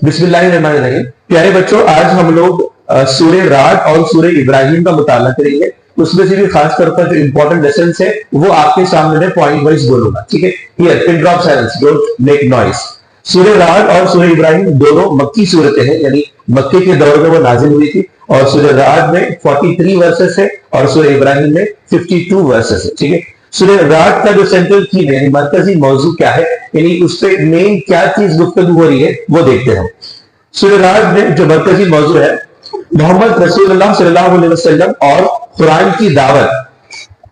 बिस्मिल्लाहिर्रहमानिर्रहीम। प्यारे बच्चों, आज हम लोग सूरह राद और सूरह इब्राहिम का मुताला करेंगे। उसमें से भी खास तौर पर जो इंपॉर्टेंट लेसन है वो आपके सामने मैं पॉइंट वाइज बोलूंगा, ठीक है। Here pin drop silence, don't make noise. सूरह राद और सूरह इब्राहिम दोनों मक्की सूरतें हैं, यानी मक्के के दौर में वो नाजिल हुई थी। और सूरह राद में 43 वर्सेस है और सूरह इब्राहिम में 52 वर्सेस है, ठीक है। सूरह राद का जो सेंट्रल थीम है, मरकजी मौजू क्या है, यानी उस पे मेन क्या चीज गुफ्तगू हो रही है वो देखते हैं। सूरह राद में जो मरकजी मौजू है, मोहम्मद रसूलुल्लाह सल्लल्लाहु अलैहि वसल्लम और कुरान की दावत,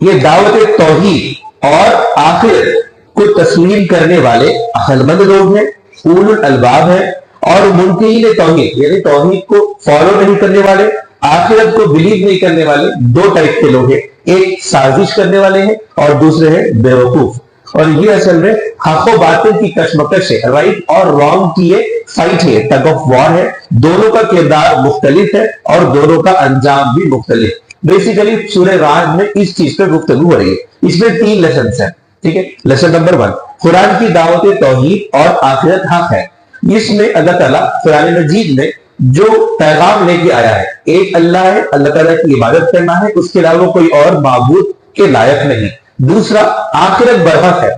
ये दावत तौहीद और आखिरत को तस्लीम करने वाले अक्लमंद लोग हैं, उलुल अलबाब हैं। और मुनकिरीन तौहीद यानी तौहीद को फॉलो नहीं करने वाले, आखिरत को बिलीव नहीं करने वाले दो टाइप के लोग हैं। एक साजिश करने वाले हैं और दूसरे हैं बेवकूफ। और ये असल में हक़ बातिल की कशमकश है, राइट और रॉन्ग की ये फाइट है, टग ऑफ वॉर है। दोनों का किरदार मुख्तलिफ है और दोनों का अंजाम भी मुख्तलिफ। बेसिकली सूरह राद में इस चीज पे गुफ्तगू हो रही है। इसमें 3 लेसन है, ठीक है। लेसन नंबर 1, कुरान की दावत तौहीद और आखिरत हक है। इसमें अल्लाह ताला कुरान मजीद में जो पैगाम लेके आया है, एक अल्लाह है, अल्लाह ताला की इबादत करना है, उसके अलावा कोई और माबूद के लायक नहीं। दूसरा, आखिरत बरहक है,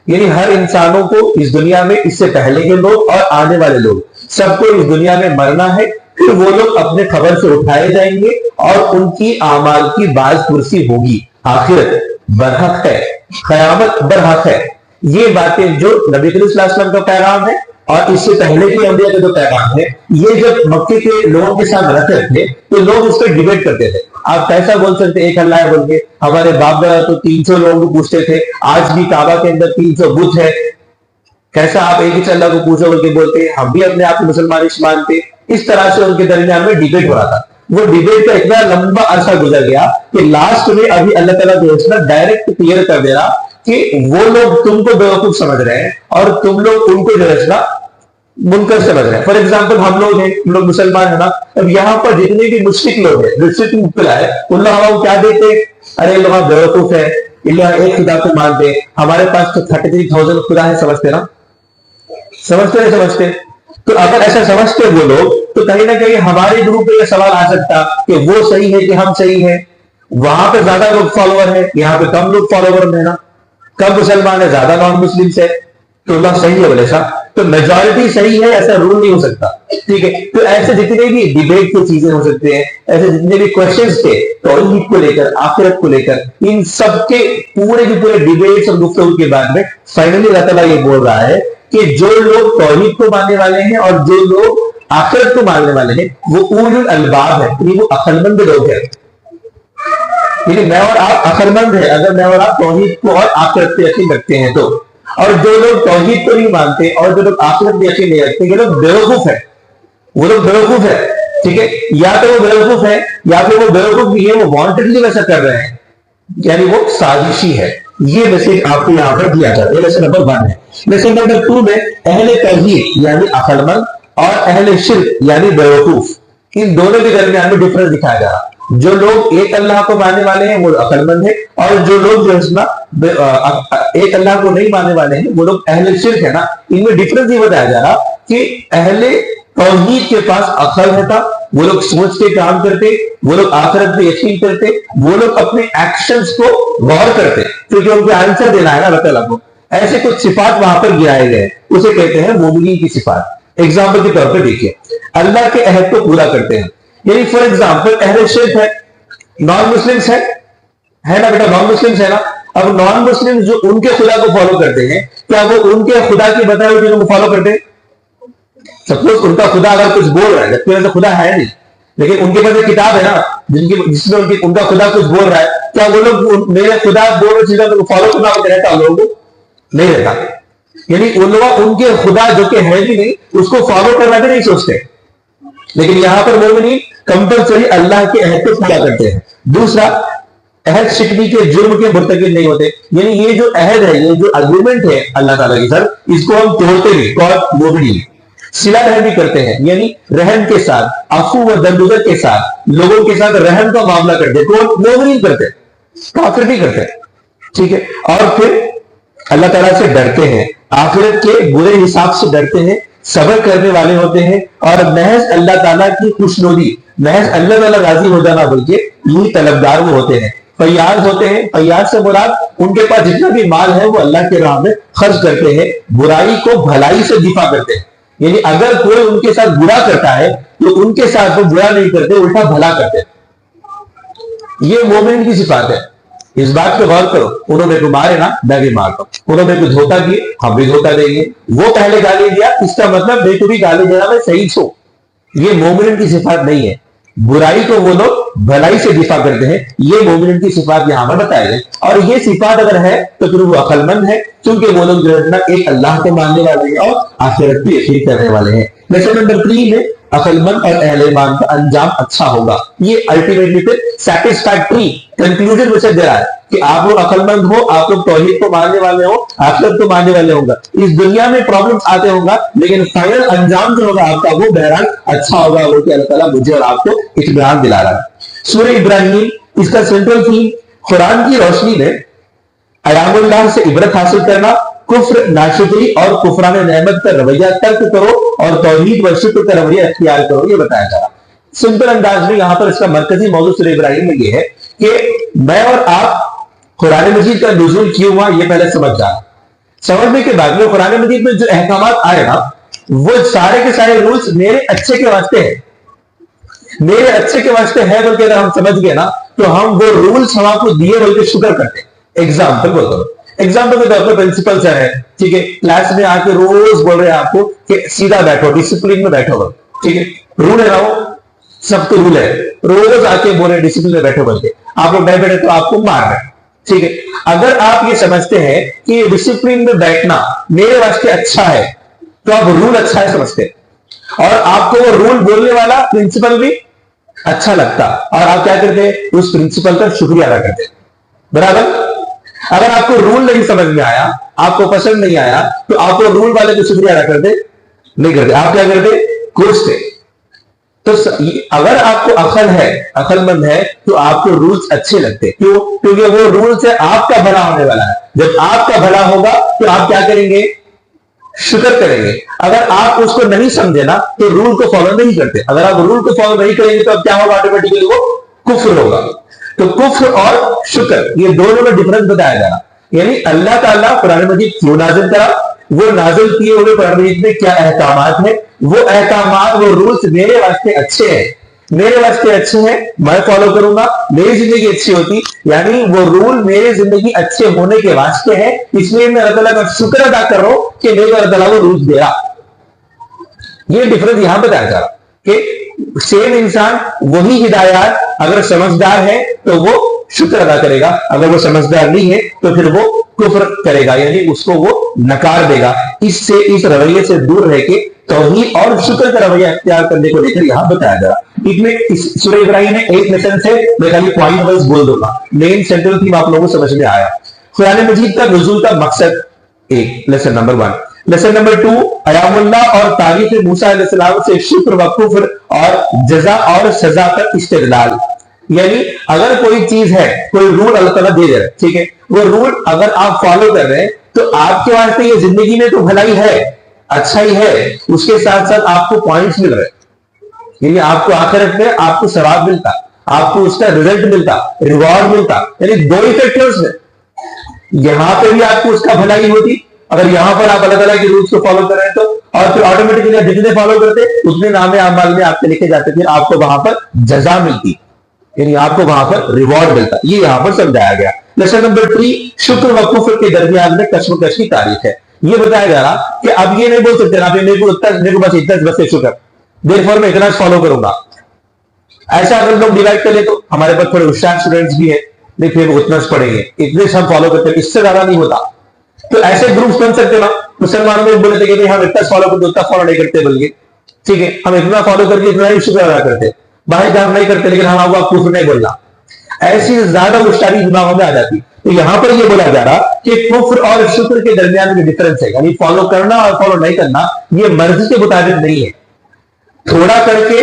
यानी हर इंसानों को इस दुनिया में, इससे पहले के लोग और आने वाले लोग, सबको इस दुनिया में मरना है। फिर वो लोग अपने खबर से उठाए जाएंगे और उनकी आमाल की बाज कुर्सी होगी। आखिरत बरहक है, क़यामत बरहक है। ये बातें जो नबी करीम सल्लल्लाहु अलैहि वसल्लम का पैगाम है और इससे पहले के अंबिया का जो पैगाम है, ये जब मक्के के लोगों के साथ रहते थे तो लोग उस पर डिबेट करते थे। आप कैसा बोल सकते एक अल्लाह है बोल के? हमारे बाप दादा तो 300 लोगों को पूछते थे, आज भी काबा के अंदर 300 बुत है, कैसा आप एक ही अल्लाह को पूछो बोल के बोलते? हम भी अपने आप को मुसलमान मानते। इस तरह से उनके दरमियान में डिबेट हो रहा था। वो डिबेट का इतना लंबा अरसा गुजर गया कि लास्ट में अभी अल्लाह ताला जो है डायरेक्ट क्लियर कर दे रहा कि वो लोग तुमको बेवकूफ समझ रहे हैं और तुम लोग उनको जो है मुनकर समझ रहे हैं। फॉर एग्जाम्पल हम लोग हैं, हम लोग मुसलमान है ना। अब यहाँ पर जितने भी मुश्रिक लोग हैं, मुश्रिक मुब्तला है, उन लोग हम क्या देते हैं? अरे लोग बेवकूफ है, इन लोग एक खुदा को मानते हैं, हमारे पास तो 33,000 खुदा है, समझते ना? समझते नहीं समझते? तो अगर ऐसा समझते वो लोग, तो कहीं ना कहीं हमारे ग्रुप में यह सवाल आ सकता कि वो सही है कि हम सही है। वहां पे ज्यादा लोग फॉलोअर है, यहाँ पे कम लोग फॉलोअर है ना। कम मुसलमान है, ज्यादा नॉन मुस्लिम है, तो अल्लाह सही है बोले साहब, तो मेजॉरिटी सही है ऐसा रूल नहीं हो सकता, ठीक है। तो ऐसे जितने भी डिबेट की चीजें हो सकते हैं, ऐसे जितने भी क्वेश्चंस थे तौहीद को लेकर, आखिरत को लेकर, इन सबके पूरे के पूरे डिबेट्स और गुफ्तगू के बाद में फाइनली अल्लाह ताला ये बोल रहा है कि जो लोग तौहीद को मानने वाले हैं और जो लोग आखिरत को मानने वाले हैं वो उलुल अलबाब है, वो अक्लमंद लोग हैं। मैं और आप अक्लमंद है अगर मैं और आप तौहीद को और आखिरत पे यकीन रखते हैं तो। और जो लोग तौहीद को नहीं मानते और जो लोग आखिरत पे यकीन नहीं रखते, ये लोग बेवकूफ है, वो लोग बेवकूफ है, ठीक है। या तो वो बेवकूफ है या फिर वो बेवकूफ नहीं है, वो वांटेडली वैसा कर रहे हैं, यानी वो साजिशी है। ये मैसेज आपको यहाँ पर दिया जाता है। लेसन नंबर 1 है। लेसन नंबर 2 में अहले तौहीद यानी अक्लमंद और अहले शिर्क यानी बेवकूफ, इन दोनों के दरमियान में डिफरेंस दिखाया जा रहा। जो लोग एक अल्लाह को मानने वाले हैं वो अक्लमंद है, और जो लोग जो है एक अल्लाह को नहीं मानने वाले हैं वो लोग अहले शिर्क है ना। इनमें डिफरेंस ये बताया जा रहा कि अहले तौहीद के पास अक्ल रहता, वो लोग सोच के काम करते, वो लोग आखिरत पे यकीन करते, वो लोग अपने एक्शंस को गौर करते, क्योंकि उनको आंसर देना है ना अल्लाह ताला को। ऐसे कुछ सिफात वहां पर गिराए गए, उसे कहते हैं मोमिनीन की सिफात। एग्जाम्पल के तौर पर देखिए, अल्लाह के अहद को पूरा करते हैं, यानी फॉर एग्जाम्पल अहले शिर्क है, नॉन मुस्लिम्स है ना बेटा, नॉन मुस्लिम्स है ना। अब नॉन मुस्लिम जो उनके खुदा को फॉलो करते हैं, क्या वो उनके खुदा की बताए हुए चीजों को फॉलो करते हैं? सपोज उनका खुदा अगर कुछ बोल रहा है, जबकि वैसे खुदा है नहीं, लेकिन उनके पास एक किताब है ना जिसमें उनका खुदा कुछ बोल रहा है, क्या वो लोग मेरे खुदा बोल रहे चीजों को फॉलो करना रहता है? लोगों को नहीं रहता, यानी उन लोग उनके खुदा जो कि है भी नहीं उसको फॉलो करना भी नहीं सोचते। लेकिन यहां पर मोमिनीन कंपल्सरी अल्लाह के अहद को पूरा करते हैं। दूसरा, अहद शिकनी के जुर्म के मुर्तकिब नहीं होते, यानी ये जो अहद है, ये जो अग्रीमेंट है अल्लाह ताला की सर, इसको हम तोड़ते नहीं, कौन? मोमिनीन। सिला रहम भी करते हैं, यानी रहम के साथ, अफू व दरगुजर के साथ, लोगों के साथ रहम का मामला करते हैं, कौन? मोमिनीन करते, काफिर नहीं करते, ठीक है। और फिर अल्लाह ताला से डरते हैं, आखिरत के बुरे हिसाब से डरते हैं सब्र करने वाले होते हैं और महज अल्लाह ताला की खुशनुदी, महज अल्लाह ताला राजी हो जाना बल्कि यही तलबदार वो होते हैं। फैयाज होते हैं, फैयाज से मुराद उनके पास जितना भी माल है वो अल्लाह के राह में खर्च करते हैं, बुराई को भलाई से दिफा करते हैं। यानी अगर कोई उनके साथ बुरा करता है तो उनके साथ वो बुरा नहीं करते, उल्टा भला करते हैं। ये मोमिन की सिफात है। इस बात पे गौर करो, उन्होंने को मारे ना, मैं भी मारता हूं, उन्होंने को धोखा दिए, हम भी धोखा देंगे, वो पहले गाली दिया, इसका मतलब मैं भी गाली देना मैं सही छू। ये मोमिन की सिफात नहीं है। बुराई को वो लोग भलाई से दिफा करते हैं, ये मोमिन की सिफात यहां पर बताए गए। और ये सिफात अगर है तो फिर वो अक्लमंद है, क्योंकि वो लोग जो है ना एक अल्लाह को मानने वाले हैं और आखिरत पे यकीन करने वाले हैं। लेसन नंबर 3 में अक्लमंद और अहले ईमान का अंजाम अच्छा होगा। ये अल्टीमेटली फिर सैटिस्फैक्टरी कंक्लूजन मुझे दे रहा है कि आप लोग अक्लमंद हो, आप लोग तौहीद को मानने वाले हो, आखिरत को मानने वाले होगा। इस दुनिया में प्रॉब्लम्स आते होगा, लेकिन फाइनल अंजाम जो होगा आपका वो बहरहाल अच्छा होगा, वो कि अल्लाह ताला मुझे और आपको इत्मीनान दिला रहा है। सूरह इब्राहिम इसका सेंट्रल थीम कुरान की रोशनी में अयामुल्लाह से इबरत हासिल करना, कुफ्र, नाशुक्री और कुफरान नेमत का रवैया तर्क करो और तौहीद व शुक्र का रवैया अख्तियार करो, ये बताया जा रहा। सिंपल अंदाज में यहां पर इसका मरकजी मौजू सूरह इब्राहिम में ये है कि मैं और आप कुरान मजीद का नुज़ूल क्यों हुआ ये पहले समझ जाना। समझने के बाद में कुरान मजीद में जो अहकामात आए ना, वो सारे के सारे रूल्स मेरे अच्छे के वास्ते हैं, मेरे अच्छे के वास्ते है बल्कि अगर हम समझ गए ना तो हम वो रूल्स हम आपको दिए बल्कि शुक्र करते हैं। एग्जाम्पल बोलता हूं, एग्जाम्पल के तौर पर प्रिंसिपल सर है, ठीक है, क्लास में आके रोज बोल रहे हैं आपको कि सीधा बैठो, डिसिप्लिन में बैठो, ठीक है, रूल है ना, वो सब तो रूल है, रोज आके बोल रहे डिसिप्लिन में बैठो बोल के, आप लोग नहीं बैठे तो आपको मार रहे हैं, ठीक है। अगर आप ये समझते हैं कि डिसिप्लिन में बैठना मेरे वास्ते अच्छा है तो आप रूल अच्छा है समझते हैं और आपको वो रूल बोलने वाला प्रिंसिपल भी अच्छा लगता और आप क्या करते हैं, उस प्रिंसिपल का शुक्रिया अदा करते, बराबर। अगर आपको रूल नहीं समझ में आया, आपको पसंद नहीं आया, तो आप वो रूल वाले को शुक्रिया अदा करते नहीं करते, आप क्या करते, कोसते। तो अगर आपको अकल है, अकलमंद है, तो आपको रूल्स अच्छे लगते, क्यों, क्योंकि वो रूल से आपका भला होने वाला है। जब आपका भला होगा तो आप क्या करेंगे, शुक्र करेंगे। अगर आप उसको नहीं समझे ना तो रूल को फॉलो नहीं करते, अगर आप रूल को फॉलो नहीं करेंगे तो अब क्या होगा, ऑटोमेटिकली वो कुफ्र होगा। तो कुफ्र और शुक्र ये दोनों में डिफरेंस बताया जा रहा, यानी अल्लाह ताला कुरान मजीद क्यों नाजिल करा, वो नाजिल किए हुए कुरान मजीद में क्या अहकामात है, वो अहकामात, वो रूल्स मेरे वास्ते अच्छे हैं, मेरे वास्ते अच्छे हैं, मैं फॉलो करूंगा, मेरी जिंदगी अच्छी होती, यानी वो रूल मेरे जिंदगी अच्छे होने के वास्ते है, इसलिए मैं अल्लाह ताला का शुक्र अदा कर रहा हूं कि मेरे अल्लाह ताला वो रूल्स दे रहा। ये डिफरेंस यहां बताया जा रहा कि सेम इंसान वही हिदायत अगर समझदार है तो वो शुक्र अदा करेगा, अगर वो समझदार नहीं है तो फिर वो कुफ्र करेगा, यानी उसको वो नकार देगा। इससे, इस रवैये से दूर रह के तौहीद और शुक्र का रवैया इख्तियार करने को लेकर यहां बताया जा रहा। इसमें इस सूरह इब्राहिम में एक लेसन से मैं खाली पॉइंट वाइज बोल दूंगा, मेन सेंट्रल थीम आप लोगों को समझ में आया। कुरान मजीद का नुज़ूल का मकसद एक, लेसन नंबर 1। लेसन नंबर 2, अयामुल्लाह और तारीफ मूसा अलैहिस्सलाम से शुक्र व कुफ्र और जज़ा और सजा का इस्तेदलाल। यानी अगर कोई चीज है, कोई रूल अल्लाह ताला दे रहा है, ठीक है, वो रूल अगर आप फॉलो कर रहे हैं तो आपके वास्ते ये जिंदगी में तो भलाई है, अच्छा ही है, उसके साथ साथ आपको पॉइंट्स मिल रहे, यानी आपको आखिरत में आपको सवाब मिलता, आपको उसका रिजल्ट मिलता, रिवॉर्ड मिलता, यानी दो इफेक्ट है उसमें। यहां पे भी आपको उसका भलाई होती अगर यहां पर आप अल्लाह ताला के रूल्स को फॉलो कर रहे हैं तो, और फिर ऑटोमेटिकली जितने फॉलो करते उतने नामे अमाल में आपके लिखे जाते, फिर आपको वहां पर जजा मिलती, यानी आपको वहां पर रिवॉर्ड मिलता। ये यहां पर समझाया गया। लेसन नंबर 3, शुक्र व कुफ्र के दरमियान में कश्मकश की तारीख है। ये बताया जा रहा कि अब ये नहीं बोल सकते ना मेरे को बस इतना बस शुक्र, देयरफॉर मैं इतना फॉलो करूंगा। ऐसा अगर लोग डिवाइड कर ले तो हमारे पास थोड़े होशियार स्टूडेंट्स भी है, देखिए वो उतना पढ़ेंगे, इतने सब फॉलो करते हैं, इससे ज्यादा नहीं होता। तो ऐसे ग्रुप्स बन सकते ना, मुसलमानों में बोले थे कि भाई हम इतना फॉलो करते उतना फॉलो नहीं करते, बल्कि ठीक है हम इतना फॉलो करके इतना ही शुक्र अदा करते, बाहर काम नहीं करते, लेकिन हम आपको कुफ्र नहीं बोलना, ऐसी ज्यादा मुश्तारी दिमागों में आ जाती। तो यहां पर यह बोला जा रहा कि कुफ्र और शुक्र के दरमियान में डिफरेंस है, यानी फॉलो करना और फॉलो नहीं करना ये मर्जी के मुताबिक नहीं है। थोड़ा करके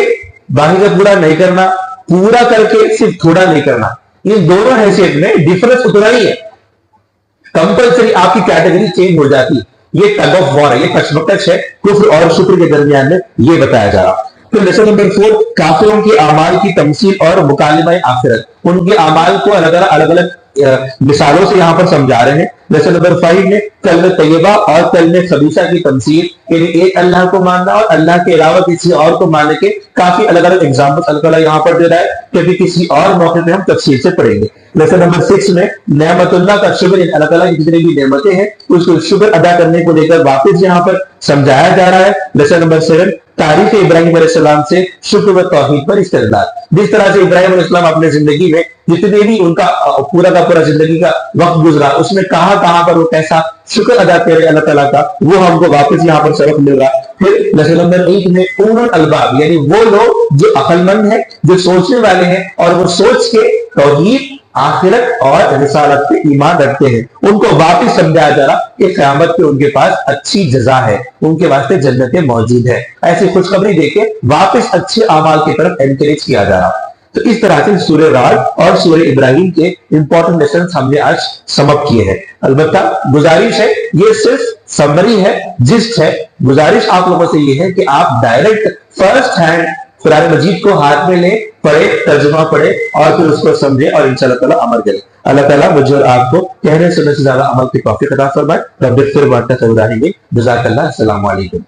बाकी का पूरा नहीं करना, पूरा करके सिर्फ थोड़ा नहीं करना, ये दोनों हैसियत में डिफरेंस उतना ही है। कंपल्सरी आपकी कैटेगरी चेंज हो जाती, ये टग ऑफ वॉर है, ये कशमकश है कुफ्र और शुक्र के दरमियान में, ये बताया जा रहा। फिर लेसन नंबर 4, काफिरों के अमाल की तमसील और मुकालिमा आखिरत, उनके अमाल को अलग अलग मिसालों से यहाँ पर समझा रहे हैं। लेसन नंबर 5 में कलमे तैयबा और कलमे खबीसा की तमसील, यानी एक अल्लाह को मानना और अल्लाह के अलावा किसी और को मानने के काफी अलग अलग एग्जाम्पल अल्लाह ताला यहाँ पर दे रहा है, क्योंकि किसी और मौके पे हम तफसील से पढ़ेंगे। लेसन नंबर 6 में नेमतुल्लाह का शुक्र, अल्लाह ताला की जितनी भी नेमतें हैं उसको शुक्र अदा करने को लेकर वापस यहाँ पर समझाया जा रहा है। लेसन नंबर 7, तारीख इब्राहिम अलैहिस्सलाम से शुक्र व तौहीद पर इस्तेदलाल, जिस तरह से इब्राहिम अलैहिस्सलाम अपने जिंदगी में जितने भी उनका पूरा का पूरा जिंदगी का वक्त गुजरा, उसमें कहां कहां पर वो कैसा शुक्र अदा करे अल्लाह ताला का, वो हमको वापस यहाँ पर सबक मिल रहा। फिर लेसन नंबर 8 में उलुल अलबाब, यानी वो लोग जो अक्लमंद है, जो सोचने वाले हैं और वो सोच के तौहीद, आखिरत और रिसालत पे ईमान रखते हैं, उनको वापस समझाया जा रहा कि क़यामत पे उनके पास अच्छी जजा है, उनके वास्ते जन्नतें मौजूद है। ऐसी खुशखबरी देके वापस अच्छे अमाल की तरफ एनकरेज किया जा रहा। तो इस तरह से सूरह राद और सूरह इब्राहिम के इंपॉर्टेंट लेसन हमने आज समाप्त किए हैं। अलबत्ता गुजारिश है, ये सिर्फ समरी है, जिस्ट है। गुजारिश आप लोगों से ये है कि आप डायरेक्ट फर्स्ट हैंड कुरान मजीद को हाथ में लें, पढ़े, तर्जुमा पढ़े और फिर उसको समझे और इंशाअल्लाह ताला अमल करें। अल्लाह ताला मुझे और आपको कहने सुनने से ज्यादा अमल की तौफीक अता फरमाए। रब्बिग़फिर वांता तौब रहीम। जज़ाकल्लाह। अस्सलामु अलैकुम।